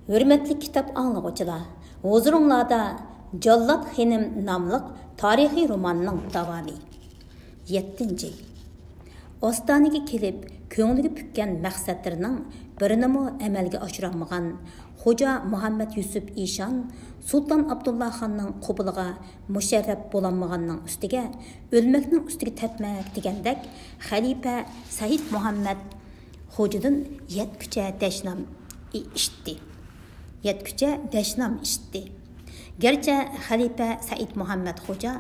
Hürmetli kitap anlıqçılar, huzuruңlarda Jallat Xenim namlıq tarihi romanның davamı. 7. Ostanıga kelib, ko'ngliga pukkan maqsadlarining birinimi amalga oshirolmagan Xo'ja Muhammad Yusuf Ishon Sultan Abdullah Xonning qubuliga musharraf bo'lolmaganning ustiga o'lmakning ustiga tepmak degandek xalifa Said Muhammad Xo'jadan yetkucha dashnam ishitdi. Gerçi xalifa Said Muhammad Xo'ja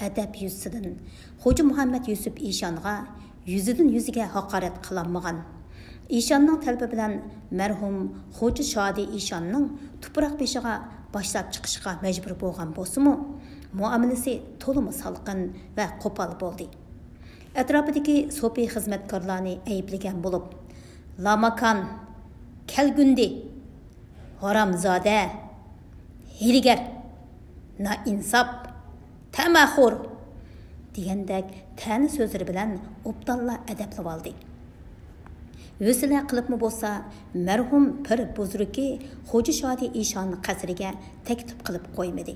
adab yuzidan Xo'ja Muhammad Yusuf Ishonga yüzüden yüzüge hakaret kılanmagan. İşanның tələbi bilan mərhum Xo'ja Shodi Ishonның tuproq beshiga boshlab chiqishga majbur bo'lgan bo'lsa-mu, muomalasi to'liq salqin va qo'pol bo'ldi. Atrofidagi so'pi xizmatkorlarni ayblagan bo'lib, "Lamakan, kelgundi, haramzoda, hiligar, nainsof, tamaxur" degandek ta'ni so'zlari bilan obdalla adablab oldi. Vəsilə qılıbmı bolsa, mərhum pir buzruki Xo'ja Shodi Ishon qasriga taklif qilib qo'ymadi.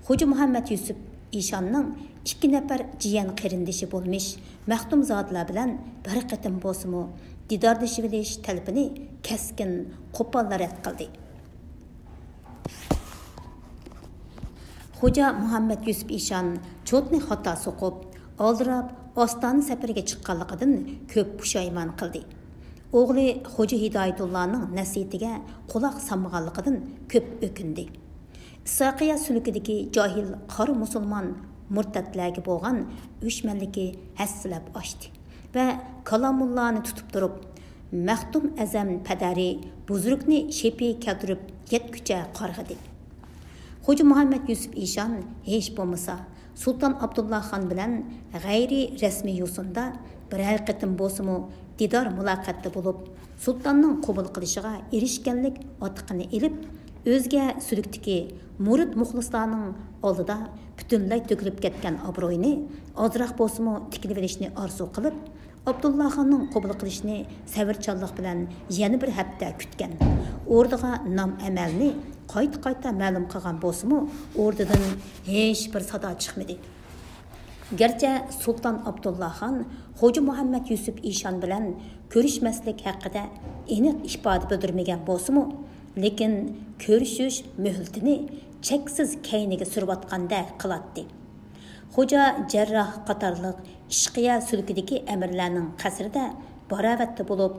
Xo'ja Muhammad Yusuf Ishonning 2 nafar jiyan qarindishi bo'lmish Maxtumzodlar bilan bir qatim bo'lsa-mu didordashib olish talabini keskin qo'pol rad qildi. Xo'ja Muhammad Yusuf Ishon cho'tni xato so'qib, oldirab Ostona safariga chiqqanligidan ko'p pushaymon qildi. O'g'li Xo'ja Hidoyatullahning nasihatiga quloq solmaganligidan ko'p o'kindi. Isoqiya sulukidagi johil qora musulmon murtadlarga bo'lgan o'shmanligi hassilab oshdi va Kalomullahni tutib turib, Maxtum Azam padari buzrukni shepi keltirib yetkucha qarg'adi. Xo'ja Muhammad Yusuf Ishon hech bo'lmasa Sultan Abdullah Xon bilan g'ayri rasmiy yo'sinda biror qatim bo'lsa-mu didor muloqotda bo'lib, sultonning qabul qilishiga erishganlik otiqini elib, o'zga sulukdagi murid muxlislarning oldida butunlay to'kilib ketgan obro'yini ozroq bo'lsa-mu tikilib olishni orzu qilib, Abdullah Xonning qabul qilishini savrchanlik bilan yana bir hafta kutgan. O'rniga nom amalni qayta ma'lum qilgan bo'lsa-mu, o'rnidan hech bir sado chiqmadi. Gerçi Sultan Abdullah Xon Xo'ja Muhammad Yusuf Ishon bilan ko'rishmaslik haqida aniq ifoda bildirmagan bo'lsa-mu, lekin ko'rishish muhlatini cheksiz kayniga surayotganda qiladi. Xo'ja Jarroh qatorliq ishqiya sulkidagi amirlarning qasrida barovatda bo'lib,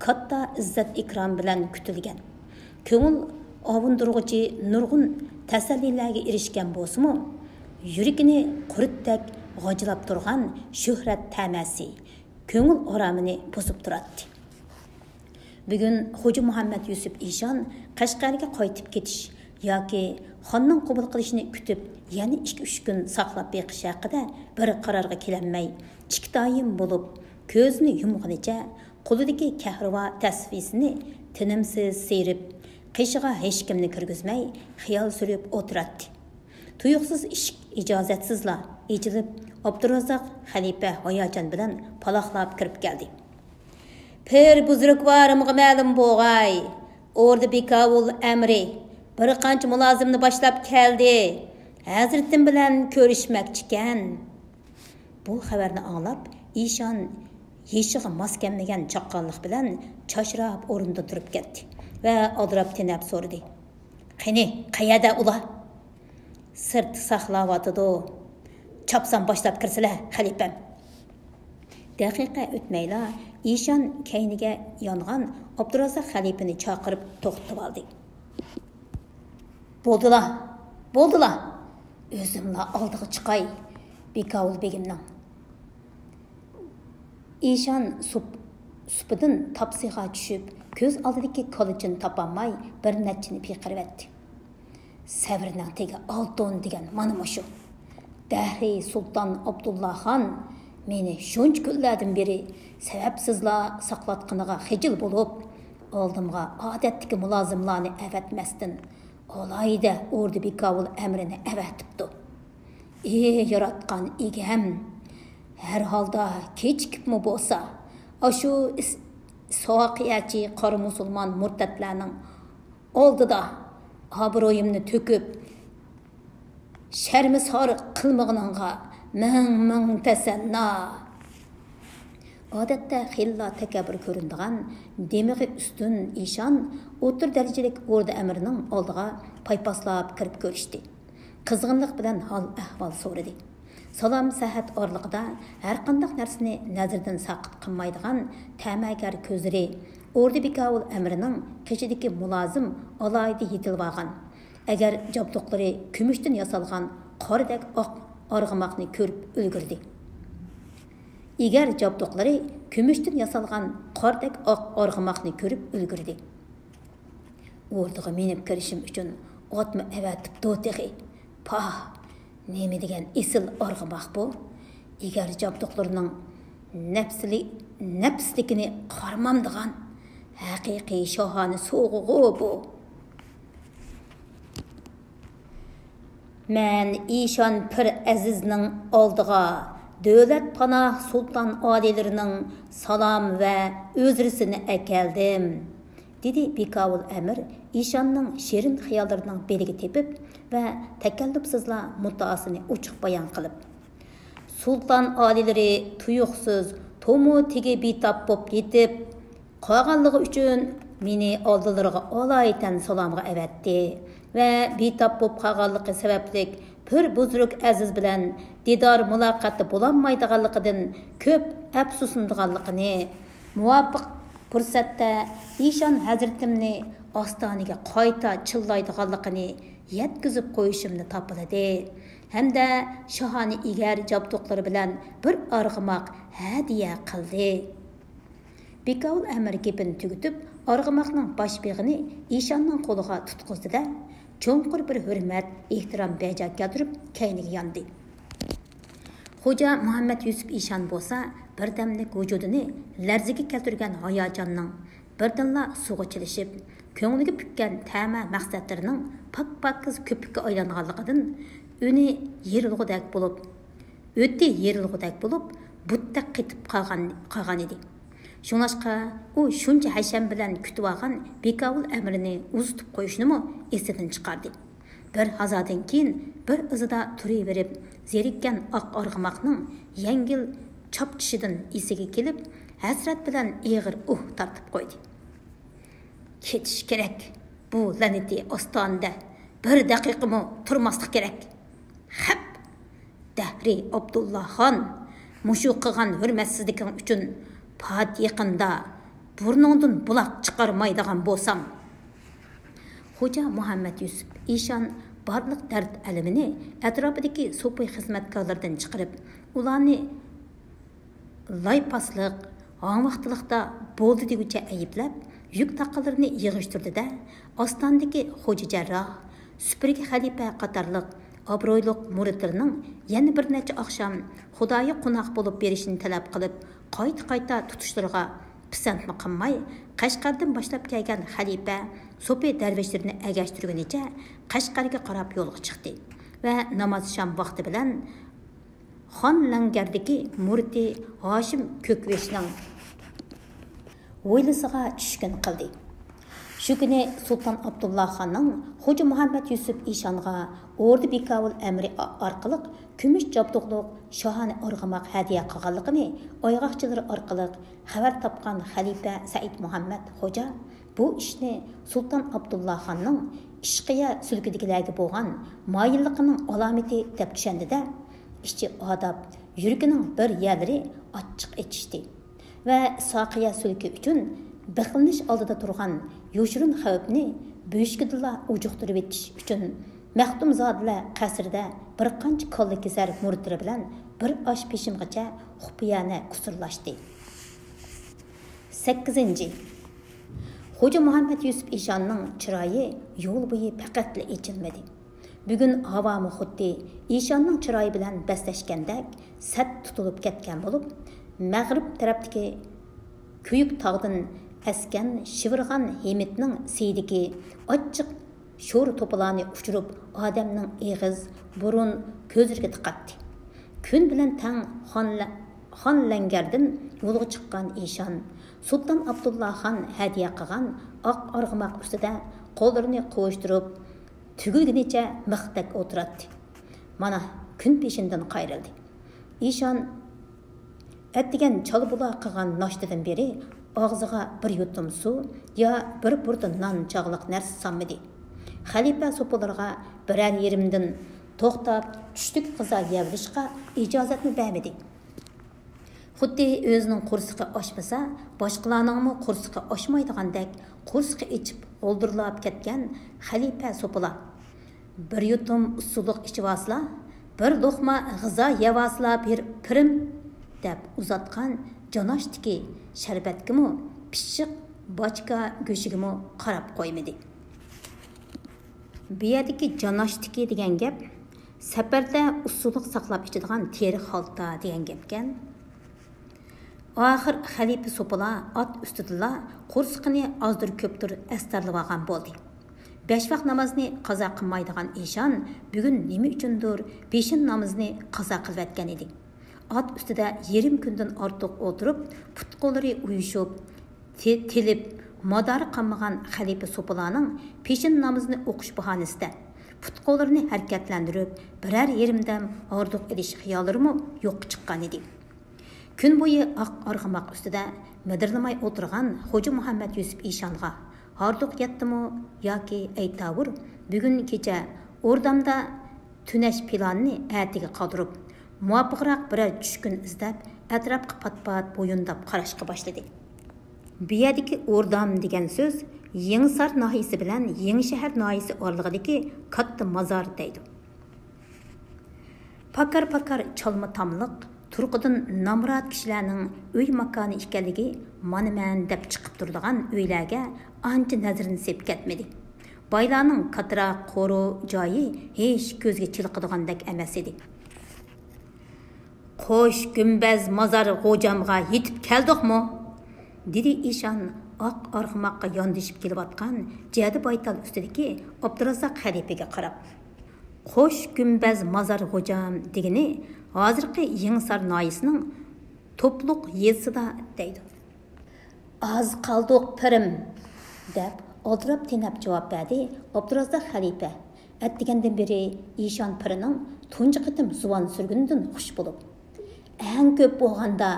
katta izzat ikrom bilan kutilgan. Ko'ngil ovundirg'uchi nurg'un tasallilarga erishgan bo'lsa-mu, yuragini quritdak g'ojilab turgan shuhrat tamasi ko'ngil oromini buzib turadi. Bugun Xo'ja Muhammad Yusuf Ishon Qashqarga qaytib ketish yoki xonning qabul qilishini kutib, yana 2-3 kun saqlab beqish haqida bir qarorga kelinmay, chikdoyim bo'lib, ko'zni yumg'anicha qo'lidagi kahrava tasvisini tinimsiz serib, qishiga hech kimni kirgizmay xiyol surib o'tiradi. Tuyuqsiz eshik ijozatsizla echilib, Abdurazzoq xalifa hayajon bilan paloqlab kirib keldi. "Pir buzrukvarimga ma'lum bo'lg'ay, o'rda bekavul amri bir qancha mulozimni boshlab keldi. Hazratim bilan ko'rishmoqchikan." Bu xabarni anglab, Ishon yeshiga mos kelmagan chaqqonlik bilan choshrab o'rnidan turib ketdi va odrab tinab so'radi. "Qani, qayerda ular?" "Sirt saqlayotidi. Chopsam boshlab kirsilar, xalifam." Daqiqa o'tmayla Ishon kayniga yongan Abdurazzoq xalifani chaqirib to'xtatib oldi. Bo'ldilar. O'zimla oldiga chiqay, Bekavul begimning." Ishon supidan tapsiga tushib, ko'z oldidagi qilichini topolmay bir nachini piqiribdi. "Savrning tegi oltin degan mana shu. Dahri Sultan Abdullah Xon meni shuncha kunlardan beri sababsizla saqlatqiniga xijil bo'lib, oldimga odatdagi mulozimlarni avatmasdan olayda o'rda bekavul amrini avatibdi. Ey yaratgan egam, har holda kechikibmi bo'lsa, shu soqiyachi qora musulmon murtadlarning Oldida obro'yimni to'kib, sharmisor qilmag'iningga ming tasanno. Odatda xilla takabbur ko'rinadigan, demig'i ustun ishon o'tir darajalik o'rda amirining oldiga paypaslab kirib ko'rishdi. Qizg'inlik bilan hol ahvol so'radi. Salom sahat orliqida har qanday narsani nazardan saqit qilmaydigan ta'magar ko'zlari o'rda Bekavul amirining qishidagi mulozim alayda yetilib olgan. Agar jabduqlari kumushdan yasalgan qordek oq arg'umoqni ko'rib ulgurdi. Egar jabduqlari kumushdan yasalgan qordek oq arg'umoqni ko'rib ulgurdi. O'rdiga menib kirishim uchun otmi avatib do'tig'i. Pah, nima degan esil arg'umoq bu? Egar jabduqlarining nafslikini qarmamdigan haqiqiy shohona so'g'u bu. Men ishon pir azizning oldiga Dövlət Panah Sultan adillərinin salam və özrüsünü əkeldim, dedi Bekavul əmir, İşanның şirin xiyallarının beliga tepib və təkəllübsizla muddaasını uçuq bayan qılıb. Sultan adilləri tuyuqsuz, tomu tigi bitap bop yetib, qağanlığı üçün meni aldılarına alaytan salamğa əvətdi və bitap bop qağanlığı səbəblik pür buzruk aziz bilan didar muloqati bo'lanmaydiganligidan ko'p afsuslandiganligini, muvofiq fursatda ishon hazratimni ostoniga qayta chillaydiganligini yetkazib qo'yishimni topiladi. Hamda shohona egar jabduqlari bilan bir arg'umoq hadiya qildi. Bekavul amir gapini tugutib, arg'umoqning boshbeg'ini ishonning qo'liga tutqizdi-da, cho'nqur bir hurmat, ehtirom bajo keltirib kayniga yondi. Xo'ja Muhammad Yusuf ishon bo'lsa, birdamlik vujudini larziga keltirgan hayajonning birdanla suvga chilishib, ko'ngliga pukkan ta'ma maqsadlarining pak-pakiz ko'pikka aylanganligidan o'ti yerilg'udak bo'lib, butda qetib qolgan edi. Şunlaşqa o şunca haşam bilan kutib olgan Bekavul amrini uzitib qo'yishni esidan chiqardi. Bir hazodan keyin bir izida turaverib, zerikkan oq arg'umoqning yengil chopchishidan esiga kelib, hasrat bilan ig'ir tortib qo'ydi. Ketish kerak. Bu lanati ostonda bir daqiqami turmaslik kerak. Hap Dahri Abdullaxon mushu qilgan hurmatsizliking uchun Pat yaqında burnundan bulaq chiqarmaydigan bo'lsam. Xo'ja Muhammad Yusuf ishon barliq dard alamini atrofidagi so'pi xizmatkorlardan chiqarib, ularni laypasliq, vaqtliqda bo'ldi deguncha ayiblab, yuk taqalarini yig'ishtirdi-da, ostondagi xo'ja jarroh, supurgi xalifa qatorliq obro'yliq muridlarning yana bir necha oqshom Xudoga qo'noq bo'lib berishini talab qilib, qayta tutishlarga pisandmi qilmay, Qashqardan boshlab kelgan xalifa so'pi darvishlarni agashtirganicha Qashqarga qarab yo'lga chiqdi va namoz shom vaqti bilan Xonlangardagi murti Hoshim Ko'kveshning o'ylisiga tushkun qildi. Shu kuni Sultan Abdullaxonning Xo'ja Muhammad Yusuf ishonga O'rda Bekavul amri orqali kumush jabduqliq shohona arg'umoq hadiya qilganligini oyg'oqchilar orqali xabar topgan xalifa Said Muhammad Xo'ja bu ishni Sultan Abdullaxonning ishqiya sulkidigilarga bo'lgan moyilligining alomati deb tushundida, ishchi odob yuragining bir yerlari ochiq etishdi va soqiya sulki uchun biqinish oldida turgan yo'shirin xavfni bo'shkidilla ujuqtirib etish uchun Maxtumzodlar qasrida bir qancha kolla kesar muridlari bilan bir osh peshimgacha xufiyona kusurlashdi. 8. Xo'ja Muhammad Yusuf ishonning chiroyi yo'l bo'yi faqatla echilmadi. Bugun havomi xuddi ishonning chiroyi bilan baslashgandek sat tutilib ketgan bo'lib, mag'rib tarafdagi kuyuk tog'dan askan shivirg'an hemitning seydiki ochiq sho'r to'polani uchirib odamning eg'iz, burun, ko'zlariga tiqatdi. Kun bilan tang Xonlangardan yo'lga chiqqan ishon Sultan Abdullaxon hadiya qilgan oq arg'umoq ustida qo'llarini qovushtirib, tugilgunicha mixdak o'tiradi. Mana kun peshindan qayrildi. Ишан әттеген чалбула қылған наштыдан бері ağzıға bir yutum su ya bir burda nan çağlıq нәрсі саммыды. Халипа сопыларға бірәр еримден тоқтап, түштік қыза евлішқа icazatını бәмеді. Xuddi өзінің құрсықы ашмаса, başqalarınыңмы құрсықы ашмайдығандек, құрсықы içip олдырлап кеткен Халипа сопыла. Bir yutum usuluk içivasla, bir loqma g'iza yevasla bir pirim deb uzatgan jonashtiki sharbatgimi pishiq bochka go'shigimi qarab qo'ymadi. Bu yerdagi jonashtiki degan gap safarda usullik saqlab ichadigan teri xalta degan gapkan. Oxir Xalifa Sopala at ustidala qo'rsqini ozdir ko'pdir astarlab olgan bo'ldi. 5 vaqt namozni qazo qilmaydigan Ишан bugun nima uchundir peshin namozini qazo qilayotgan edi. At ustida yarim kundan ortiq o'tirib, put-qo'llari uyushib, telib, madori qolmagan Xalifa Sopalaning peshin namozini o'qish bahonasida put-qo'llarini harakatlantirib, biror yerimdan ortiq edish xiyollarimi yo'q chiqqan edi. Kun bo'yi oq arg'amoq ustida midirlamay o'tirgan Xo'ja Muhammad Yusuf Ишанға Harduq yatdimi yoki aytavur bugun kecha o'rdamda tunash planini atiga qoldirib, muvofiqroq biror tushkun izlab, atrofga pat-pat bo'yindab qarashga boshladi. Bu yerdagi o'rdam degan so'z Yengsar nahiyasi bilan Yengshahar nahiyasi oralig'idagi katta mozor deydi. Pakar chalma tamliq Turqudun namrat kishilarning uy makoni ekanligi mana deb chiqib turadigan uylarga ancha nazarini sepib ketmedi. Boylarning katira qo'ru joyi hech ko'zga chiliqadigandek emas edi. Qo'sh gumbaz mazar g'o'jamga yetib keldikmi? dedi Ишан oq arg'umoqqa yondashib kelayotgan Jadi Baytal ustidagi Abdurazzoq Xalifaga qarab. Qo'sh gumbaz mazar g'o'jam degani hozirgi Yengsar noyisining to'pliq yezida deydi. Az qoldiq pirim deb oldirab tinab javob berdi Abdurazzoq Xalifa. Atdigandan beri Ишан pirining tunji qitim zuvon surgunidan xush bo'lib, eng ko'p bo'lganda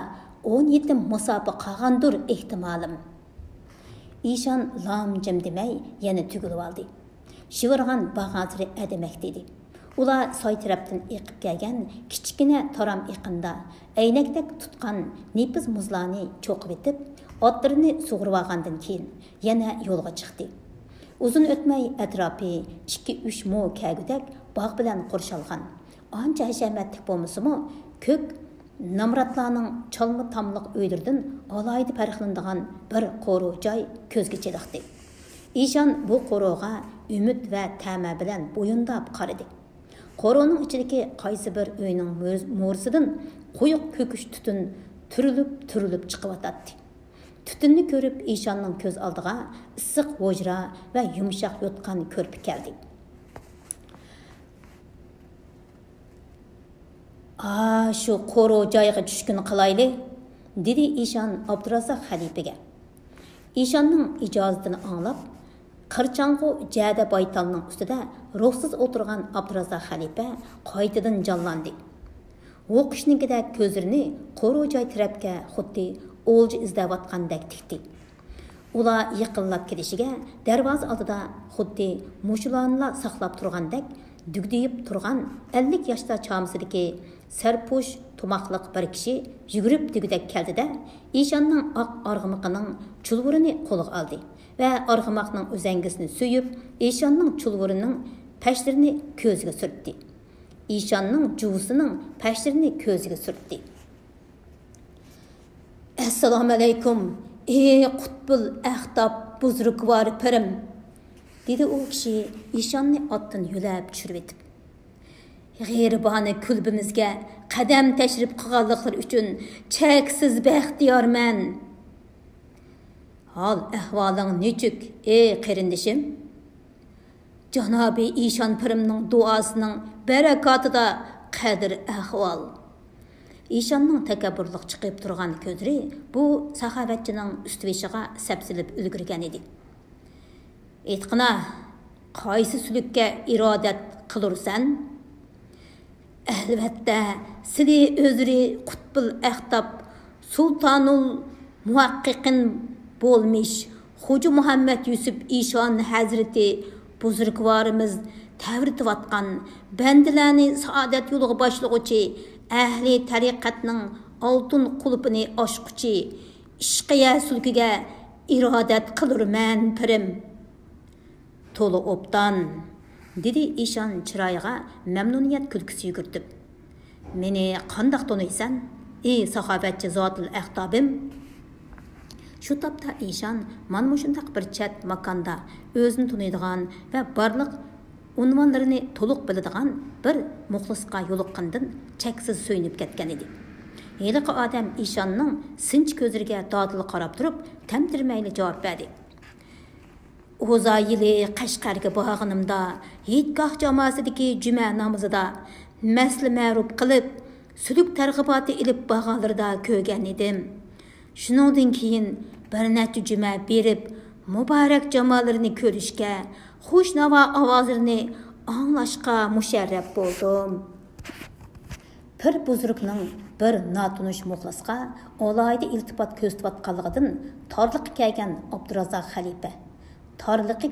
17 musofa qolgandir ehtimolim. Ишан lam-jim demay yana tugilib oldi. Shivirg'an bag'azri adamak dedi. Ular soy tarafdan eqib kelgan kichkina taram iqinda aynakdek tutgan nepiz muzlarni cho'qib etib, otlarini sug'urib olgandan keyin yana yo'lga chiqdi. Uzun o'tmay atrofi 2-3 mo kagudak bog' bilan qo'rshalgan. Ancha hashamatlik bo'lmasa-mu, ko'k namratlarning chalma tamliq uylardan alayda farqlanadigan bir qo'ru joy ko'zga chiliqdi. Ишан bu qo'roga umid va ta'ma bilan bo'yindab qaradi. Qo'roning ichidagi qaysi bir uyning mo'rsidan quyuq ko'kish tutun turilib chiqyotdi. Tutunni ko'rib Ишанning ko'z oldiga issiq vojra va yumshoq yotgan ko'rpi keldi. Shu qo'ro joyiga tushkun qilayli, dedi Ишан Abdurazzoq Xalifaga. Ишанning ijozatini anglab, qirchang'u Jadi Baytalning ustida ruhsiz o'tirgan Abdurazzoq Xalifa qaytadan jonlandi. O'qishnikida ko'zlarini qo'ro joy tarafga xuddi o'lja izlayotgandek tikdi. Ular yaqinlab kelishiga darvoza oldida xuddi mushularni saqlab turgandek dugdiyib turgan 50 yoshda chamisidagi sarpush tomoqliq bir kishi yugurib dugdak keldida Ишанning oq arg'imiqining chulvurini qo'liga oldi va arg'imoqning o'zangisini suyib Ишанning chulvurining pashlarini ko'ziga surtdi. Ишанning juvisining pashlarini ko'ziga surtdi. Assalomu alaykum, ey qutbul ahtab buzrukvar pirim, dedi u kishi Ишанni otdan yulab tushirib etib. G'eyribona kulbimizga qadam tashrif qilganliklari uchun cheksiz baxtiyorman. Hal ahvoling nechuk, ey qarindishim? Janobi Ишан pirimning duosining barakatida qadr ahvol. Ишанның takabburlik chiqib turgan ko'zlari bu saxovatchining ustuveshiga sapsilib ulgurgan edi. Aytqina, qaysi sülükке iradet qılırsan? Elbette, seni özürü Kutbul Ahtab Sultanul Muhakkikin bolmuş Hoca Muhammed Yusuf İşan Hazreti buzurgvarımız təvritvatqan bendilərini saadet yoluğa başlıqıcı əhli tariqatның altın qulupini aşqıcı işqiya sülküge iradet qılırman pirim. Tolu obdan, dedi İşan çırayığa memnuniyet külküsü yugurtib. Meni qandaq tonuysan, ey sahabatçı zatıl əxtabim? Şu tapda İşan manmu şundaq bir chat makanda özünü tunuydigan ve barlıq unvanlarını toluq biladigan bir muxlisqa yoluqqandan cheksiz so'yinib ketgan edi. Heliqi odam İşanning sinch ko'zlariga dodili qarab turib, tamtirmayli javob berdi. O'za yili Qashqarga borganimda, Hidgoh jamoasidagi juma namozida masli ma'ruf qilib, suluk targ'iboti ilib borganlarda ko'rgan edim. Shuningdan keyin bir necha juma berib, muborak jamoalarini ko'rishga, xushnaво ovozlarini anglashga musharraf bo'ldim. Pir buzrukning bir natunish muxlisga olayda iltifot ko'rsatayotganligidan torliqqa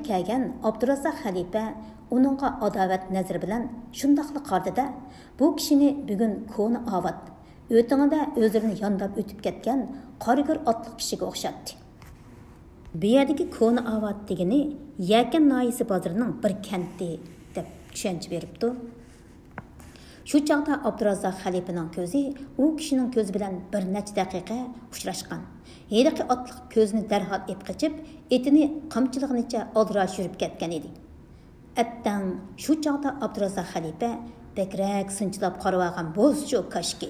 kelgan Abdurazzoq xalifa uningga adovat nazari bilan shundoqli qardida bu kishini bugun ko'ni avat o'tingida o'zlarini yondab o'tib ketgan qorigur otliq kishiga o'xshatdi. Bu yerdagi ko'ni avat degani Yakan noyisi bozorining bir kenti deb tushuncha beribdi. Shu chaqda Abdurazzoq xalifaning ko'zi u kishining ko'zi bilan bir necha daqiqa uchrashgan. Heliqi otliq ko'zini darhol ep qichib, etini qamchilig'icha oldirash yurib ketgan edi. Attan shu chaqda Abdurazzoq xalifa bekrak sinchilab qarab olgan bo'zchi kashki.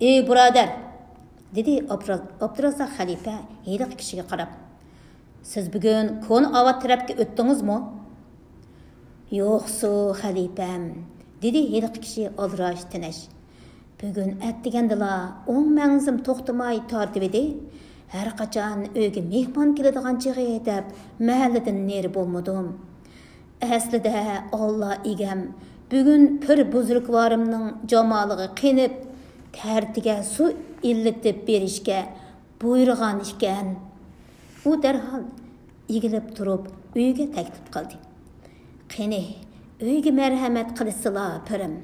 "Ey birodar," dedi Abdurazzoq xalifa heliqi kishiga qarab. "Siz bugun ko'ni avat tarafga o'tdingizmi?" "Yo'qsu xalifam," dedi heliqi kishi oldirash tinash. "Bugun atdigandila 10 mangzim to'xtamay tortib edi. Har qachon uyga mehmon keladigan chig'i deb mahalladan neri bo'lmadim. Aslida Alloh egam bugun pir buzrukvarimning jamoliga qinib, tartiga su illatib berishga buyurgan ekan." U darhol egilib turib uyga taklif qildi. "Qani, uyga marhamat qilsizlar pirim."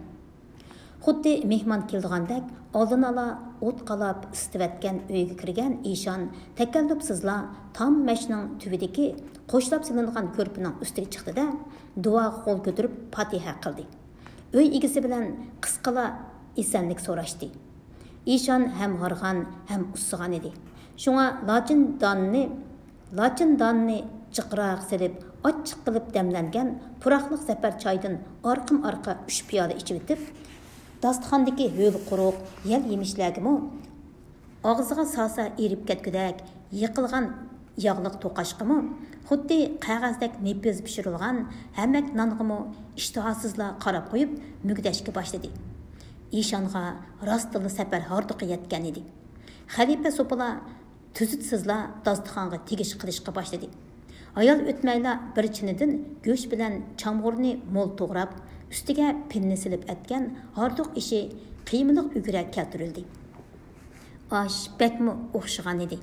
Xuddi mehmon keldigandek oldin ola o't qalab istivatgan uyga kirgan İşan takallufsizla tam mashning tubidagi qo'shlab silingan ko'rpining ustiga chiqdi-da, duo qo'l ko'tarib Fatiha qildi. Uy egasi bilan qisqala esanlik so'rashdi. İşan ham g'arg'an, ham ussigan edi. Shunga lachin donni chiqroq silib, ochiq qilib damlangan puraqliq zafar choydan orqim-orqa 3 piyola ichib o'tib, dasturxondagi ho'l quruq yel yemishlargimi og'ziga salsa erib ketgudak yiqilgan yog'liq to'qashqimi xuddi qog'ozdek nepiz pishirilgan hamak nong'imi ishtihosizla qarab qo'yib mugdashga boshladi. İşanға rastlı safar hardiqi yetgan edi. Xalifa so'pila tuzutsizla dasturxonga tegish qilishga boshladi. Ayol o'tmayla bir chinidan go'sht bilan chamg'urni mo'l to'g'rab, ustiga pinni silib atgan hardiq ishi qiymiliq ugurak keltirildi. Osh bakmi o'xshagan edi.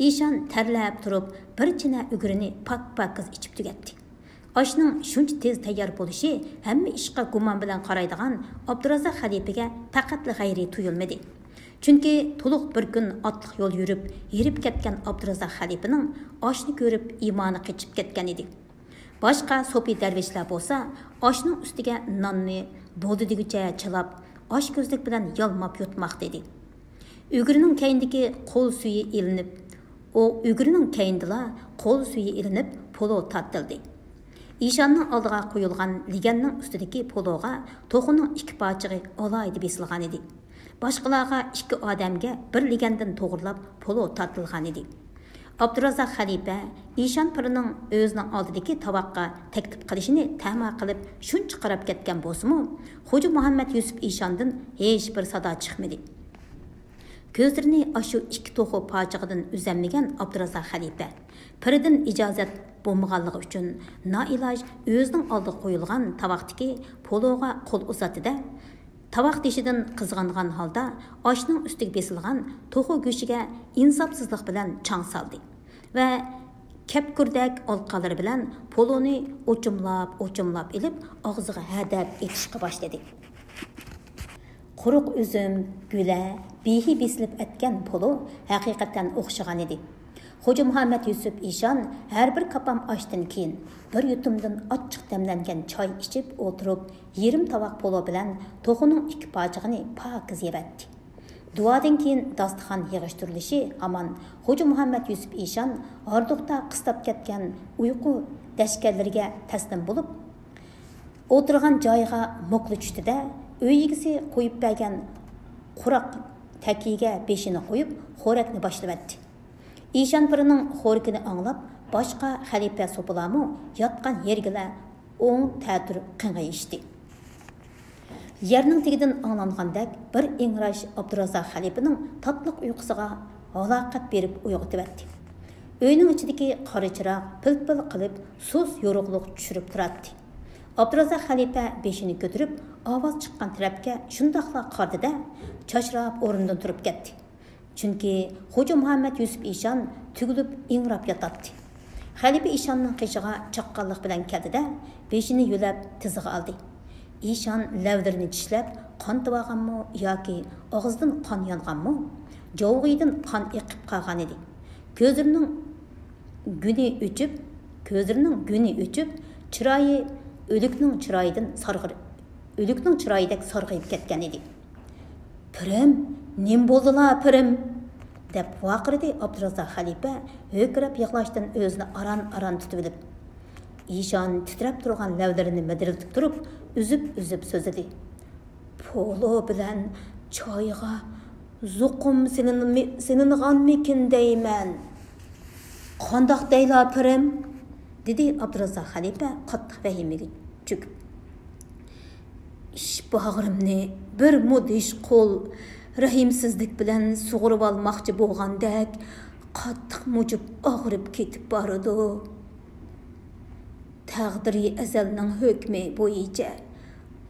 İşan terlab turib, bir china ugurini pak-pakiz ichib tugatdi. Oshning shuncha tez tayyor bo'lishi hamma ishga gumon bilan qaraydigan Abdurazzoq xalifaga faqat g'ayri tuyulmadi. Chunki to'liq bir kun otliq yo'l yurib, yerib ketgan Abdurazzoq xalifaning oshni ko'rib iymoni qichib ketgan edi. Boshqa so'pi darvishlar bo'lsa, oshning ustiga nonni bo'ldi deguncha chilab, osh ko'zlik bilan yalmab yutmoqda edi. Ugurining keyindagi qo'l suyi ilinib, qo'l suyi ilinib, polo tattildi. İşanның aldığa qo'yilgan liganning ustidagi pologa to'qining ikki parchig'i alayda besilgan edi. Boshqalarga ikki odamga bir ligandan to'g'rilab polo tortilgan edi. Abdurazzoq xalifa İşan pirining o'zining oldidagi tovoqqa taklif qilishini ta'ma qilib shuncha qarab ketgan bo'lsa-mu, Xo'ja Muhammad Yusuf İşandan hech bir sado chiqmadi. Ko'zlarini aşu ikki to'g'ri pochig'idan uzanmagan Abdurazzoq xalifa piridan ijozat bo'lmaganligi uchun noiloj o'zining oldiga qo'yilgan tovoqdagi pologa qo'l uzatdi-da, tovoq teshidan qizg'angan holda oshning ustiga besilgan to'g'ri go'shiga insofsizlik bilan chang soldi va kapkurdak olqalari bilan poloni o'chimlab ilib og'ziga hadab etishga boshladi. Quruq üzüm, güle, bihi besilib etken polo haqiqatan o'xshagan edi. Xo'ja Muhammad Yusuf Eshon har bir kapam oshdan keyin bir yutumdan ochiq damlangan choy ichib o'tirib, yarim tovoq polo bilan to'g'rining ikki pochig'ini pokiz yebatdi. Duodan keyin dasturxon yig'ishtirilishi hamon Xo'ja Muhammad Yusuf Eshon orduqda qistab ketgan uyqu dashkarlariga taslim bo'lib, o'tirgan joyiga mo'qli tushdi-da, uy egisi qo'yib bergan quroq takiga beshini qo'yib, xo'rakni boshlabdi. Eshon pirining xo'rakini anglab, boshqa xalifa so'pilami yotgan yerga o'ng ta'tir qing'ayishdi. Yerning tegidan anglangandek bir ingrash Abdurazzoq xalifaning tatliq uyqusiga aloqat berib uyg'otibdi. Uyning ichidagi qora chiroq pil-pil qilib sus yorug'liq tushirib turadi. Abdurazzoq xalifa beshini ko'tarib, ovoz chiqqan tarafga shundoqla qardi-da, chachrab o'rnidan turib ketdi. Chunki Xo'ja Muhammad Yusuf Eshon tugilib ingrab yotadi. Xalifa Eshonning qishiga chaqqanlik bilan keldi-da, beshini yo'lab tiziga oldi. Eshon lavlarini tishlab, qon tavaganmi yoki og'zidan qon yonganmi, javg'idan qon eqib qolgan edi. Ko'zlarining guni o'chib, chiroyi o'likning chiroyidek sarg'ayib ketgan edi. Pirim, nim bo'ldilar pirim, deb vaqirdi Abdurazzoq xalifa ho'kirab yig'lashdan o'zini aran tutib olib. Eshon titrab turgan lavlarini midiriltib turib, uzib so'zladi. Polo bilan choyga zuqum silinganmikin deyman. Qandoq deylar pirim? Dedi Abdurazzoq xalifa qattiq vahimaga cho'kib. Ish bag'rimni bir mudish qo'l rahimsizlik bilan sug'urib olmoqchi bo'lgandek qattiq mujib og'rib ketib boradi. Taqdiri azalning hukmi bo'yicha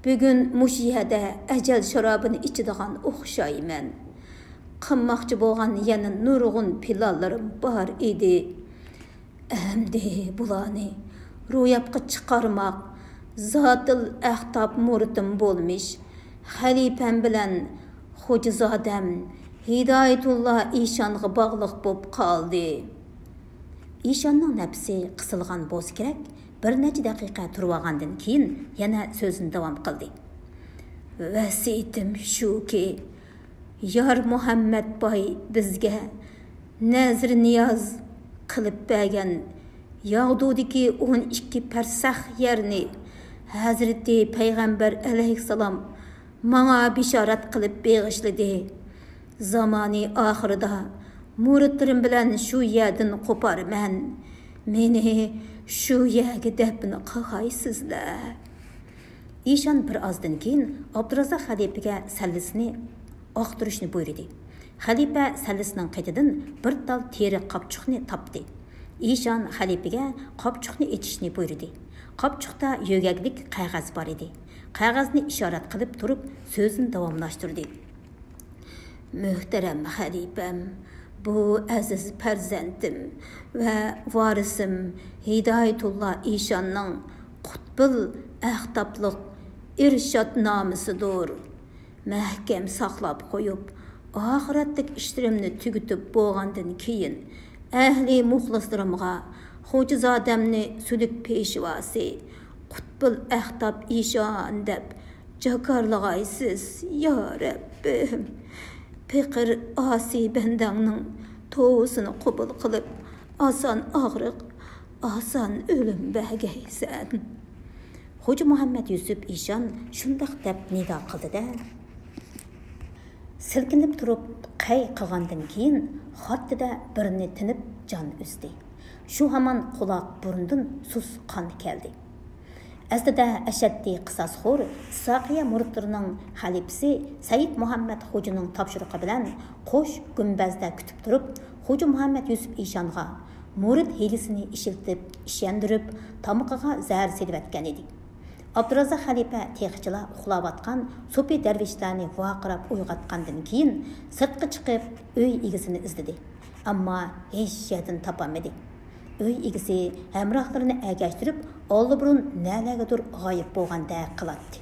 bugun mushiyada ajal sharobini ichadigan o'xshayman. Qimmoqchi bo'lgan yana nurg'un pilollarim bor edi. Endi bularni ro'yobga chiqarmoq zotil ahtob muritim bo'lmish. Xalifam bilan Xo'jazodam Hidoyatulloh Eshonga bog'liq bo'lib qoldi. Eshonning nafsi qisilgan bo'lsa kerak, bir necha daqiqa turib olgandan keyin yana so'zini davom qildi. Vasiyatim shuki, Yor Muhammad boy bizga nazr niyoz qilib bergan Yog'dudagi 12 parsax yerni Hazreti Payg'ambar alayhissalom menga bishorat qilib beg'ishladi. Zamoni oxirida muridlarim bilan shu yerdan qo'parman. Meni shu yerga dafn qilgaysizlar. Eshon bir ozdan keyin Abdurazzoq xalifaga sallisini oqtirishni buyurdi. Xalifa sallisining qaytidan bir tal teri qopchuqni topdi. Eshon xalifaga qopchuqni etishni buyurdi. Qopchuqda yo'gaglik qog'oz bor edi. Qog'ozni ishorat qilib turib, so'zini davomlashtirdi. Muhtaram xalifam, bu aziz farzandim va varisim Hidoyatulloh Eshonning qutbil ahtobliq irshod nomisidir. Mahkam saqlab qo'yib, oxiratlik ishlarimni tugutib bo'lgandan keyin ahli muxlislarimga Xo'jazodamni sulik peshvosi qutbil ahtob Eshon deb jakarlag'aysiz ya Rabbim. Piqir osi bandangning tovusini qabul qilib, oson og'riq, oson o'lim bergaysan. Xo'ja Muhammad Yusuf Eshon shundoq deb nido qildi-da, silkinib turib qay qilgandan keyin xottida birini tinib jon uzdi. Shu hamon quloq burundan sus qon keldi. Aslida ashaddiy qisosxo'r Isoqiya muridlarining xalifasi Said Muhammad Xo'janing topshiriqi bilan qo'sh gumbazda kutib turib, Xo'ja Muhammad Yusuf Ishonga murid hilisini ishiltib, ishondirib, tamoqiga zahar selib edi. Abdurazzoq xalifa teqichila uxlayotgan So'pi darvishlarni vaqirab uyg'otgandan keyin sirtqa chiqib uy egisini izladi. Ammo hech yerdan topolmadi. Uy egisi hamrohlarini agashtirib, oldi-burun nalagadir g'oyib bo'lganda qiladi.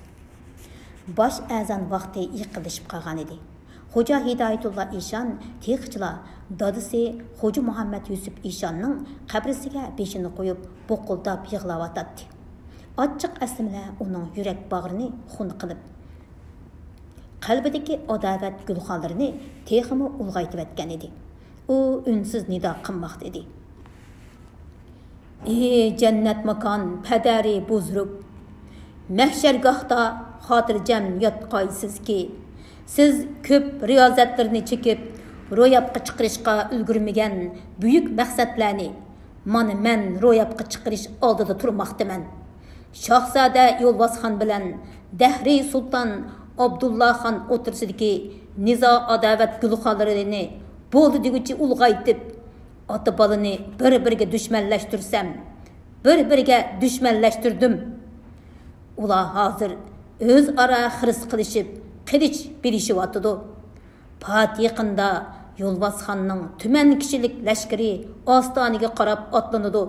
Bosh azon vaqti yiqilishib qolgan edi. Xo'ja Hidoyatulloh Ishon teqichila dadisi Xo'ja Muhammad Yusuf Ishonning qabrisiga beshini qo'yib, bo'qildab yig'layotdi. Açıq əslimlə onun yürək bağrını xun qılıb. Qalbidəki adavət gülxanlarını teximi ulğaytıb etken idi. O ünsüz nida qınmaqdı idi. Ey cənnət makan pədəri buzruq, məhşərgahda xatircəm yatqaysız ki, siz köp riyazətlərini çəkib, ro'yobga chiqarishga ulgurmagan buyuk maqsadlarni mana men ro'yobga chiqarish oldida turmoqdaman. Şahzade Yo'lbosxon bilan Dahriy Sultan Abdullah Xon o'tirsidagi nizo adovat gulxonlarini bo'ldi deguchi ulg'aytib, ota bolani bir-biriga dushmanlashtirsam, bir-biriga dushmanlashtirdim. Ular hozir o'zaro xiris qilishib, qilich bilishyapti. Pat yaqinda Yo'lbosxonning tuman kishilik lashkari Ostoniga qarab otlanadi.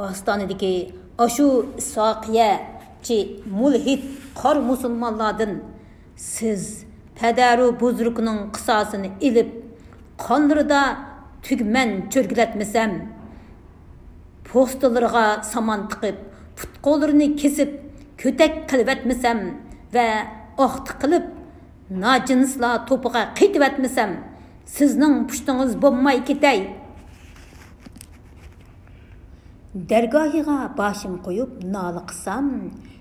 Ostonidagi Aşu Isoqiya ki mulhid qor musulmonlardan siz padaru buzrukning qisosini ilib qonlarida tugman cho'rgilatmasam, postalarga saman tiqib, putqo'larini kesib, ko'tak qilib etmasam va oqti qilib nojinslar to'piga qaytib etmasam, sizning pushtingiz bo'lmay ketay. Dergahiga başım koyup nalı qısam,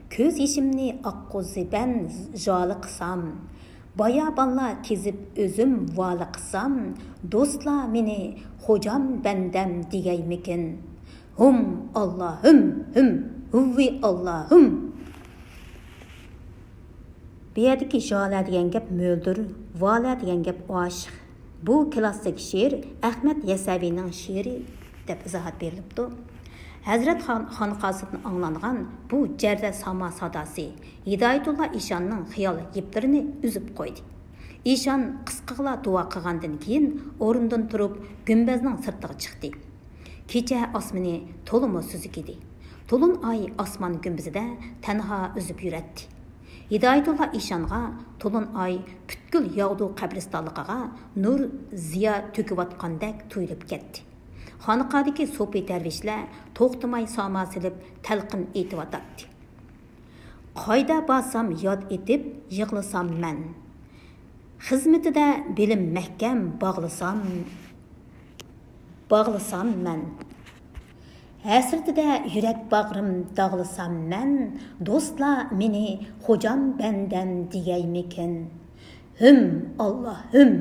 köz yeşimni akkuzzi ben jali qısam, bayabanla kezip özüm vali qısam, dostla meni hocam bendem digeymikin. Hum Allah'ım, huvvi Allah'ım. Bir yerdeki jali degen gep möldür, vali degen gep aşık. Bu klassik şiir Ahmet Yesevi'nin şiiri deb izohat berilibdi. Hazrat Xonqosidan anglangan bu jarda sama sadasi Hidoyatulloh Ishonning xiyol yiptirini uzib qo'ydi. Ishon qisqag'la duo qilgandan keyin o'rnidan turib gumbazning sirtiga chiqdi. Kecha osmoni to'limi suzuq edi. To'lin oy osmon gumbazida tanho uzib yuratdi. Hidoyatulloh Ishonga to'lin oy butkul yog'du qabristonligiga nur ziyo to'kiyotgandek tuyulib ketdi. Xonqadagi So'pi darvishlar to'xtamay sama silib talqin aytib. Qayda borsam yod etib yig'lasam men. Xizmatida bilim mahkam bağlasam men. Hasratida yurak bag'rim dog'lasam men. Do'stlar meni hocam bendem digaymikin. Hum Allohim,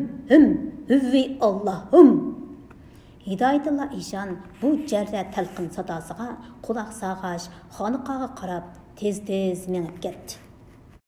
huvvi Allohim. Hidoyatulloh Ishon bu jarda talqin sadosiga quloq sag'ash xonqaga qarab tez-tez minib ketdi.